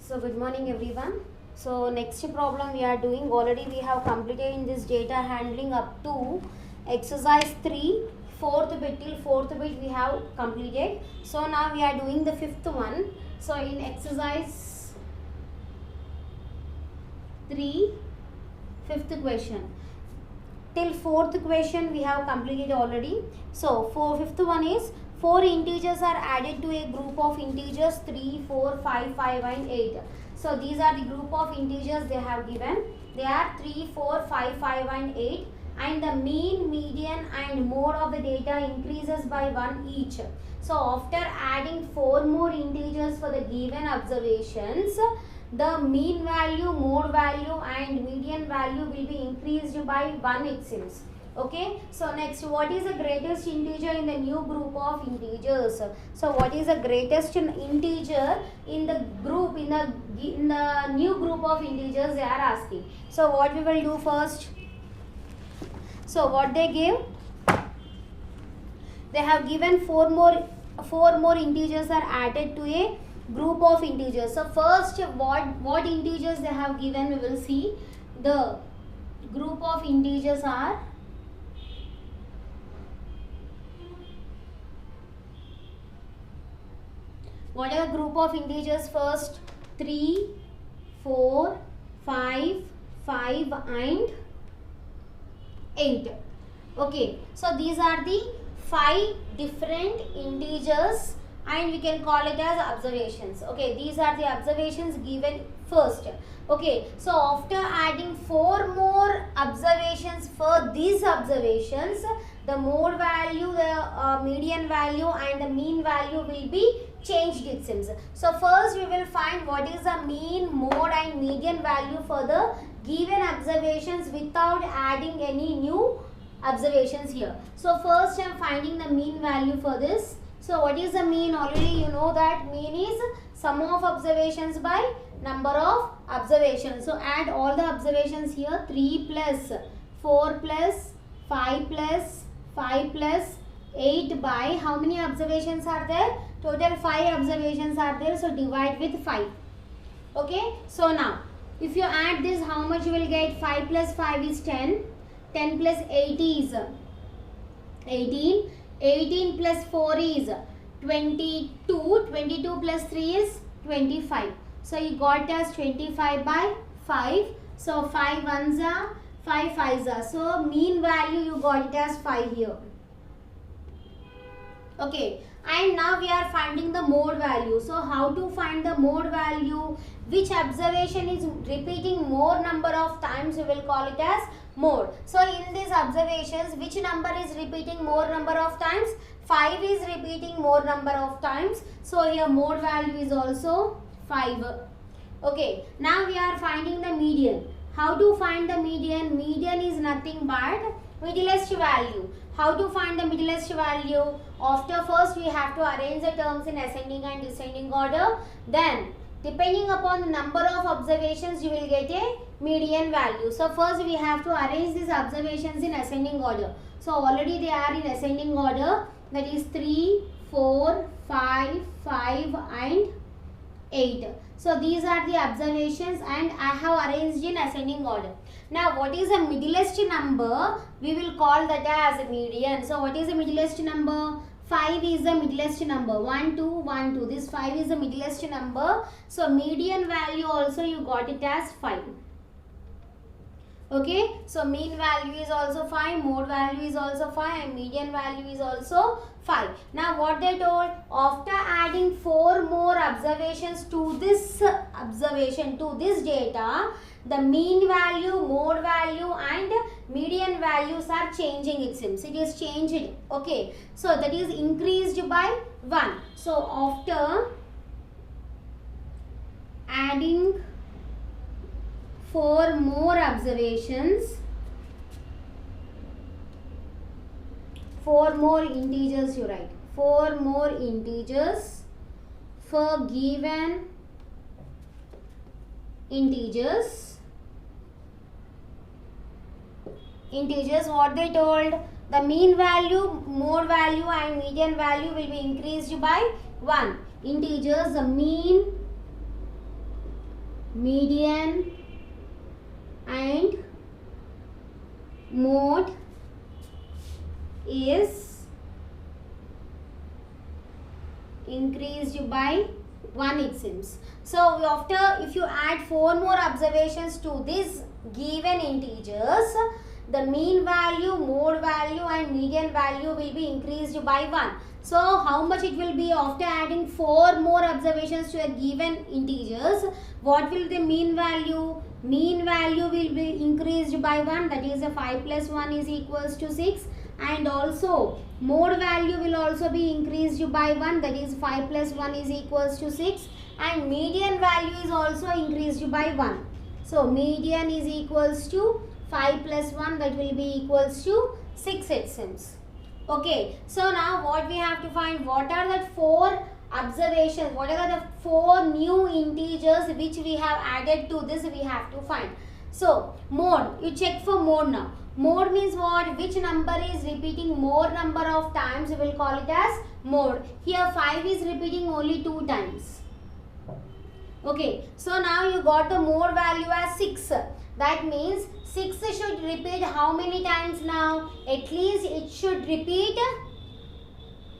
So good morning everyone. So next problem we are doing, already we have completed in this data handling up to exercise 3, fourth bit till fourth bit we have completed. So now we are doing the fifth one. So in exercise 3, fifth question. Till fourth question we have completed already. So fifth one is 4 integers are added to a group of integers 3, 4, 5, 5 and 8. So these are the group of integers they have given. They are 3, 4, 5, 5 and 8, and the mean, median and mode of the data increases by 1 each. So after adding 4 more integers for the given observations, the mean value, mode value and median value will be increased by 1 it seems. Okay, so next, what is the greatest integer in the new group of integers? So what is the greatest integer in the group, in the new group of integers they are asking. So what we will do first? So what they give? They have given 4 more integers are added to a group of integers. So first, what integers they have given, we will see. The group of integers are what are the group of integers first? 3, 4, 5, 5 and 8. Okay, so these are the 5 different integers and we can call it as observations. Okay, these are the observations given first. Okay, so after adding 4 more observations for these observations, the mode value, the median value and the mean value will be changed it seems. So first we will find what is the mean, mode and median value for the given observations without adding any new observations here. So first I am finding the mean value for this. So what is the mean? Already you know that mean is sum of observations by number of observations. So add all the observations here. 3 plus 4 plus 5 plus 5 plus 8 by how many observations are there? Total 5 observations are there. So divide with 5. Okay. So now if you add this, how much you will get? 5 plus 5 is 10. 10 plus 8 is 18. 18 plus 4 is 22. 22 plus 3 is 25. So you got as 25 by 5. So 5 ones are 5 5s are. So mean value you got it as 5 here. Okay, and now we are finding the mode value. So how to find the mode value? Which observation is repeating more number of times, we will call it as mode. So in these observations, which number is repeating more number of times? 5 is repeating more number of times. So here mode value is also 5. Okay, now we are finding the median. How to find the median? Median is nothing but middlest value. How to find the middlest value? After first we have to arrange the terms in ascending and descending order. Then depending upon the number of observations you will get a median value. So first we have to arrange these observations in ascending order. So already they are in ascending order, that is 3, 4, 5, 5 and 8. So these are the observations and I have arranged in ascending order. Now what is the middlest number? We will call that as a median. So what is the middlest number? 5 is the middlest number. 1, 2, 1, 2. This 5 is the middlest number. So median value also you got it as 5. Okay, so mean value is also 5, mode value is also 5 and median value is also 5. Now what they told, after adding 4 more observations to this observation, to this data, the mean value, mode value and median values are changing it seems. It is changed. Okay, so that is increased by 1. So after adding 4 more observations, 4 more integers you write, 4 more integers for given integers, what they told, the mean value, mode value and median value will be increased by 1. Integers, the mean, median and mode is increased by 1, it seems. So after, if you add 4 more observations to this given integers, the mean value, mode value and median value will be increased by 1. So how much it will be after adding 4 more observations to a given integers? What will the mean value? Mean value will be increased by 1, that is 5 plus 1 is equals to 6, and also mode value will also be increased by 1, that is 5 plus 1 is equals to 6, and median value is also increased by 1. So median is equals to 5 plus 1, that will be equals to 6, it seems. Okay, so now what we have to find, what are the 4 observations, what are the 4 new integers which we have added to this, we have to find. So mode, you check for mode now. Mode means what? Which number is repeating more number of times, we will call it as mode. Here 5 is repeating only 2 times. Okay, so now you got the mode value as 6. That means 6 should repeat how many times now? At least it should repeat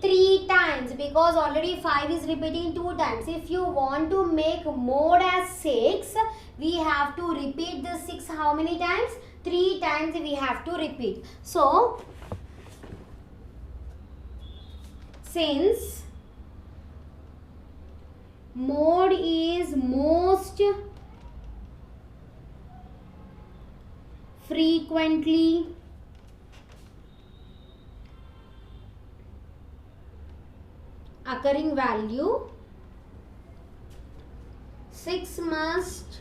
3 times, because already 5 is repeating 2 times. If you want to make mode as 6, we have to repeat the 6 how many times? 3 times we have to repeat. So since mode is most frequently occurring value, 6 must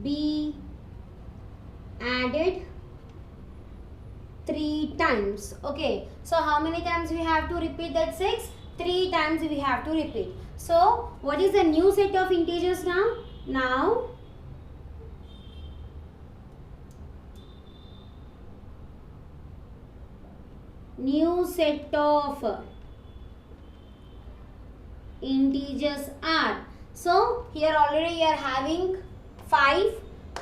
be added 3 times. Okay, so how many times we have to repeat that 6? 3 times we have to repeat. So what is the new set of integers now? Now new set of integers are, so here already you are having 5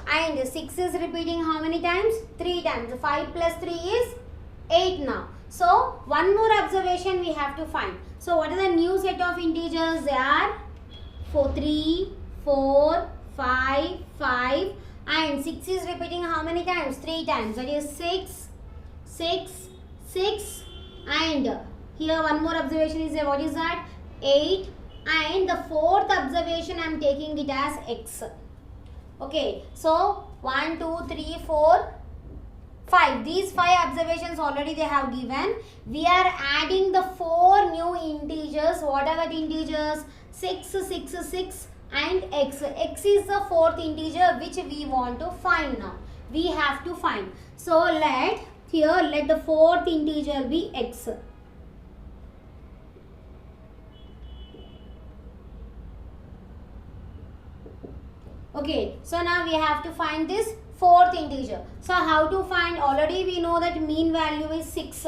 and 6 is repeating how many times? 3 times. 5 plus 3 is 8 now. So one more observation we have to find. So what is the new set of integers? They are 3, 4, 5, 5 and 6 is repeating how many times? 3 times. That is 6, 6, 6 and here one more observation is there. What is that? 8 and the 4th observation I am taking it as x. Okay, so 1, 2, 3, 4, 5. These 5 observations already they have given. We are adding the 4 new integers. What are the integers? 6, 6, 6 and x. X is the 4th integer which we want to find now. We have to find. So let the 4th integer be x. Okay, so now we have to find this 4th integer. So how to find? Already we know that mean value is 6.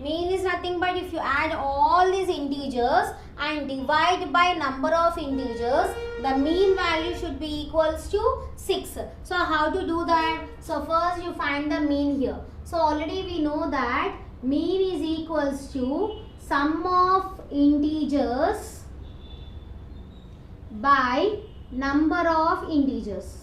Mean is nothing but if you add all these integers and divide by number of integers, the mean value should be equals to 6. So how to do that? So first you find the mean here. So already we know that mean is equals to sum of integers by number of integers.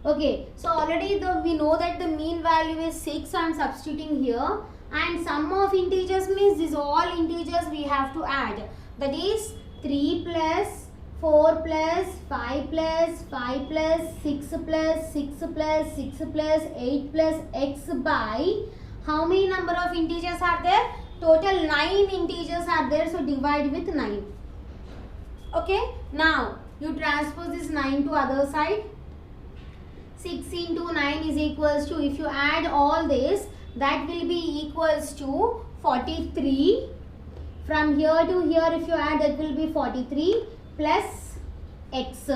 Okay, so already we know that the mean value is 6, so I am substituting here, and sum of integers means these all integers we have to add, that is 3 plus 4 plus 5 plus 5 plus 6 plus 6 plus 6 plus 8 plus x by how many number of integers are there? Total 9 integers are there, so divide with 9. Okay, now you transpose this 9 to other side. 6 into 9 is equals to, if you add all this, that will be equals to 43. From here to here if you add, that will be 43 plus x.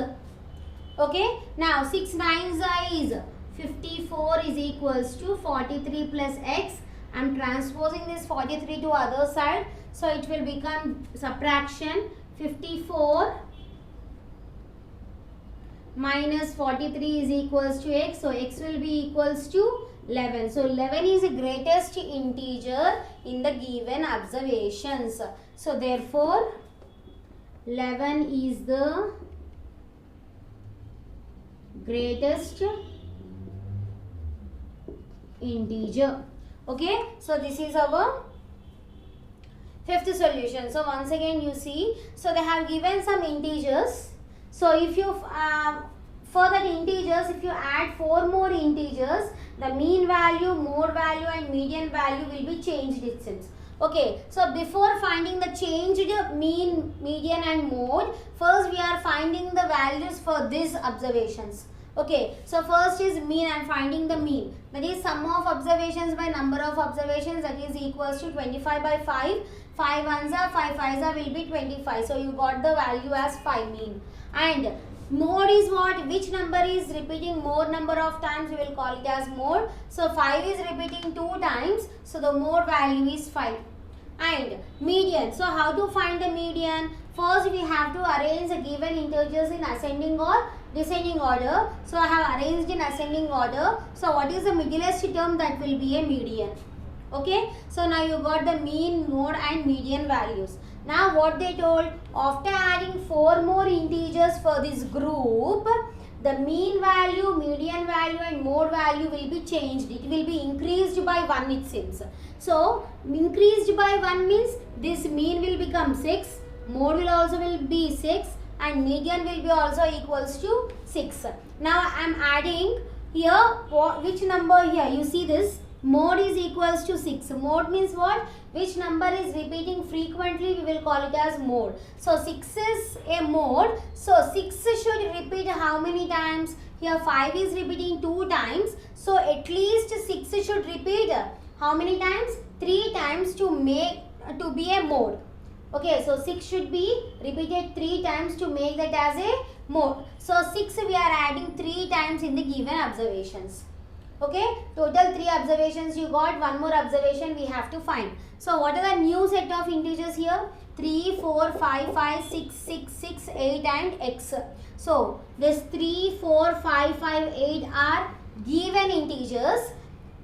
Okay, now 6 9s is 54 is equals to 43 plus x. I am transposing this 43 to other side, so it will become subtraction 54 minus 43 is equals to x. So x will be equals to 11. So 11 is the greatest integer in the given observations. So therefore 11 is the greatest integer. Okay, so this is our fifth solution. So once again you see, so they have given some integers. So if you for that integers, if you add 4 more integers, the mean value, mode value and median value will be changed itself. Okay, so before finding the changed mean, median and mode, first we are finding the values for these observations. Okay, so first is mean. I am finding the mean. That is sum of observations by number of observations, that is equals to 25 by 5. 5 ones are 5 5s are will be 25. So you got the value as 5 mean. And mode is what? Which number is repeating more number of times, we will call it as mode. So 5 is repeating 2 times. So the mode value is 5. And median. So how to find the median? First we have to arrange the given integers in ascending or descending order. So I have arranged in ascending order. So what is the middlest term? That will be a median. Okay. So now you got the mean, mode and median values. Now what they told, after adding 4 more integers for this group, the mean value, median value and mode value will be changed. It will be increased by 1 it seems. So increased by 1 means this mean will become 6, mode will also will be 6 and median will be also equals to 6. Now I am adding here which number here, you see this mode is equals to 6. Mode means what? Which number is repeating frequently, we will call it as mode. So 6 is a mode. So 6 should repeat how many times? Here 5 is repeating 2 times. So at least 6 should repeat how many times? 3 times to be a mode. Okay, so 6 should be repeated 3 times to make that as a mode. So 6 we are adding 3 times in the given observations. Okay, total 3 observations you got, 1 more observation we have to find. So what are the new set of integers here? 3, 4, 5, 5, 6, 6, 6, 8 and x. So this 3, 4, 5, 5, 8 are given integers.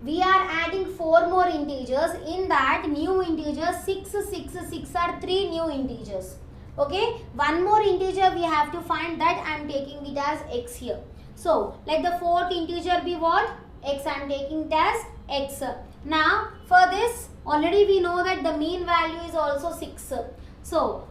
We are adding 4 more integers. In that new integers 6, 6, 6 are 3 new integers. Okay, 1 more integer we have to find, that I am taking it as x here. So let the 4th integer be what? X. I am taking it as x. Now for this already we know that the mean value is also 6. So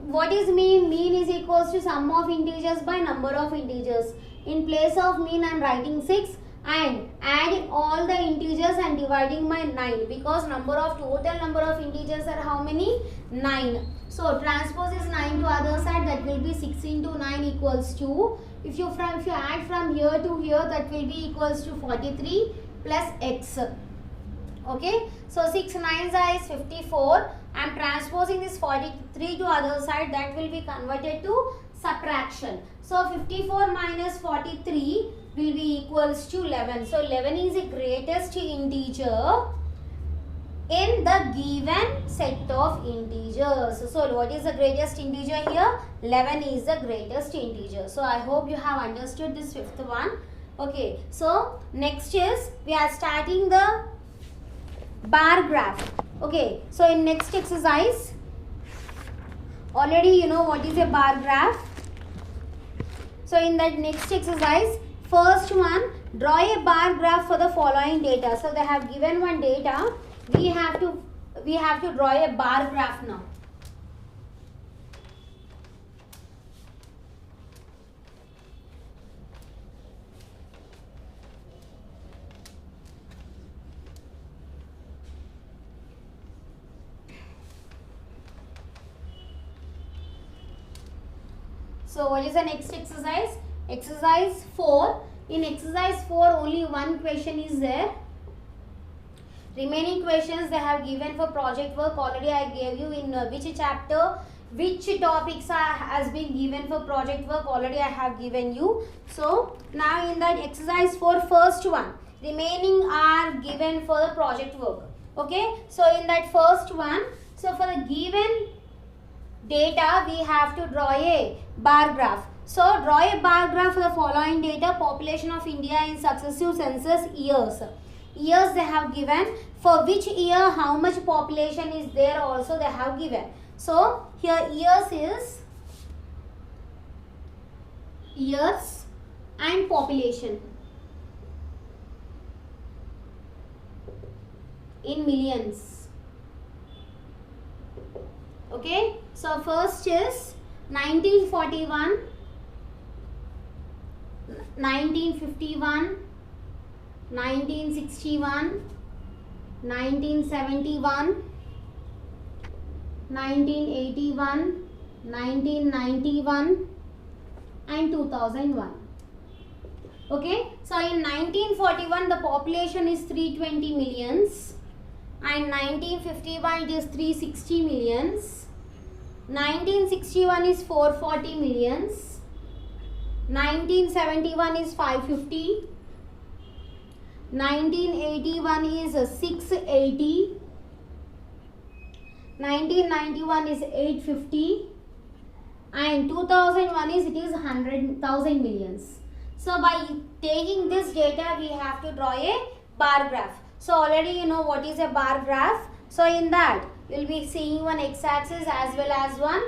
what is mean? Mean is equals to sum of integers by number of integers. In place of mean I am writing 6 and adding all the integers and dividing by 9, because total number of integers are how many? 9. So transpose is 9 to other side, that will be 6 into 9 equals 2. If you add from here to here, that will be equals to 43 plus x. Okay, so 6 9s is 54. I am transposing this 43 to other side, that will be converted to subtraction. So 54 minus 43 will be equals to 11. So 11 is the greatest integer in the given set of integers. So what is the greatest integer here? 11 is the greatest integer. So I hope you have understood this 5th one. Okay, so next is we are starting the bar graph. Okay, so in next exercise, already you know what is a bar graph. So in that next exercise, first one, draw a bar graph for the following data. So they have given one data. We have to draw a bar graph now. So what is the next exercise? Exercise 4. In exercise 4 only one question is there. Remaining questions they have given for project work. Already I gave you in which chapter, which topics has been given for project work. Already I have given you. So now in that exercise 4, first one, remaining are given for the project work. Okay. So in that first one, so for the given data we have to draw a bar graph. So draw a bar graph for the following data: population of India in successive census years. Years they have given, for which year how much population is there also they have given. So here years is years and population in millions. Okay, so first is 1941, 1951, 1961, 1971, 1981, 1991 and 2001. Okay, so in 1941 the population is 320 millions and 1951 it is 360 millions, 1961 is 440 millions, 1971 is 550, 1981 is 680, 1991 is 850 and 2001 is it is 100,000 millions. So by taking this data we have to draw a bar graph. So already you know what is a bar graph. So in that you will be seeing one x-axis as well as one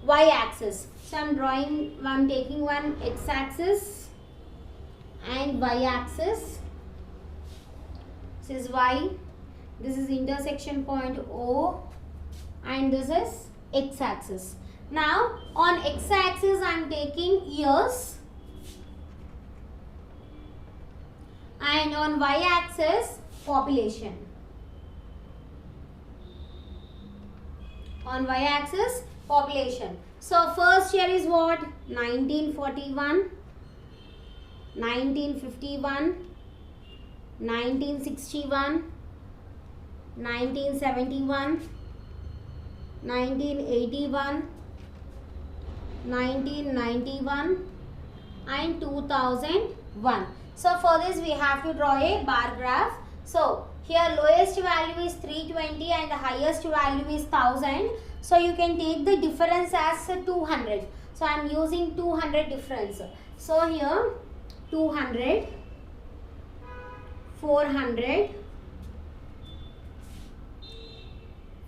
y-axis. So I'm taking one x-axis and y-axis. This is y, this is intersection point O and this is x-axis. Now on x-axis I am taking years and on y-axis population. On y-axis population. So first year is what? 1941, 1951, 1961, 1971, 1981, 1991 and 2001. So for this we have to draw a bar graph. So here lowest value is 320 and the highest value is 1000. So you can take the difference as 200. So I am using 200 difference. So here 200, 400,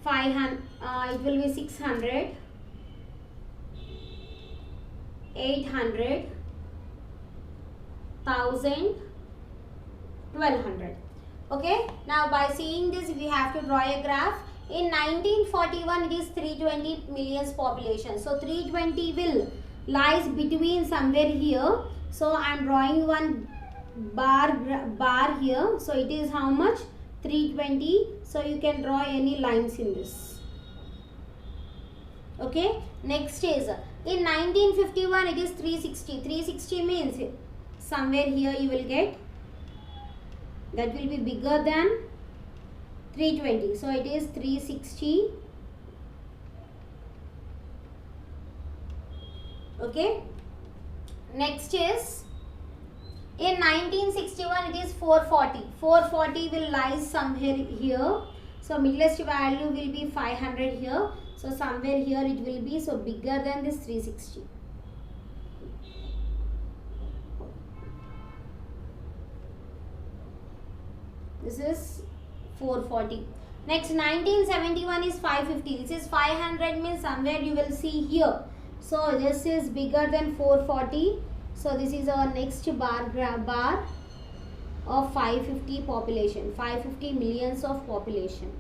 500, it will be 600, 800, 1000, 1200. Okay, now by seeing this we have to draw a graph. In 1941 it is 320 millions population. So 320 will lies between somewhere here. So I am drawing one bar here. So it is how much? 320. So you can draw any lines in this. Okay, next is in 1951 it is 360. 360 means somewhere here you will get, that will be bigger than 320. So it is 360. Okay. Next is in 1961 it is 440. 440 will lie somewhere here. So midlist value will be 500 here. So somewhere here it will be so bigger than this 360. This is 440. Next 1971 is 550. This is 500 means somewhere you will see here. So this is bigger than 440. So this is our next bar of 550 population. 550 millions of population.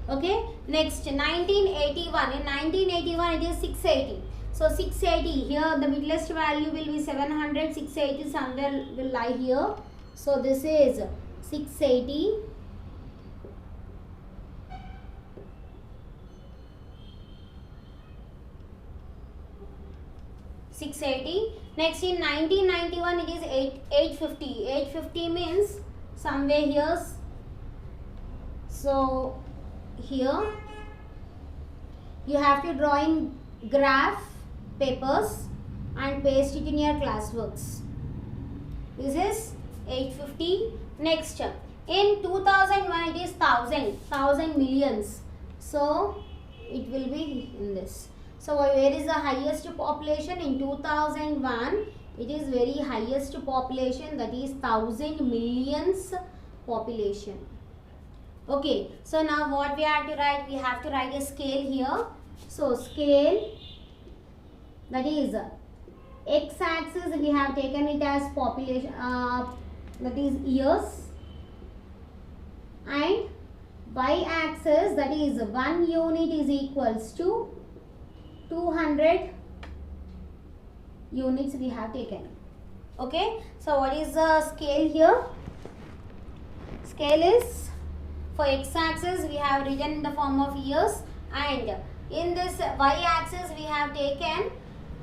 Okay. Next 1981. In 1981 it is 680. So 680 here the midlist value will be 700. 680 somewhere will lie here. So this is 680. Next in 1991 it is 850. 850 means somewhere here. So here you have to draw in graph papers and paste it in your classworks. This is 850. Next in 2001 it is 1000 millions. So it will be in this. So where is the highest population? In 2001 it is very highest population, that is 1000 millions population. Okay, so now what we have to write? We have to write a scale here. So scale, that is x-axis we have taken it as population, that is years, and y-axis, that is 1 unit is equals to 200 units we have taken. Okay, so what is the scale here? Scale is, for x-axis we have written in the form of years, and in this y-axis we have taken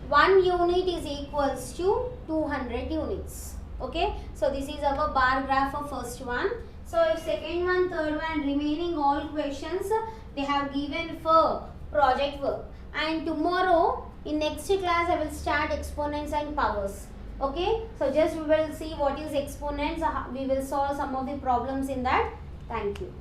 1 unit is equals to 200 units. Okay, so this is our bar graph for first one. So if second one, third one, remaining all questions they have given for project work, and tomorrow in next class I will start exponents and powers. Okay, so just we will see what is exponents, we will solve some of the problems in that. Thank you.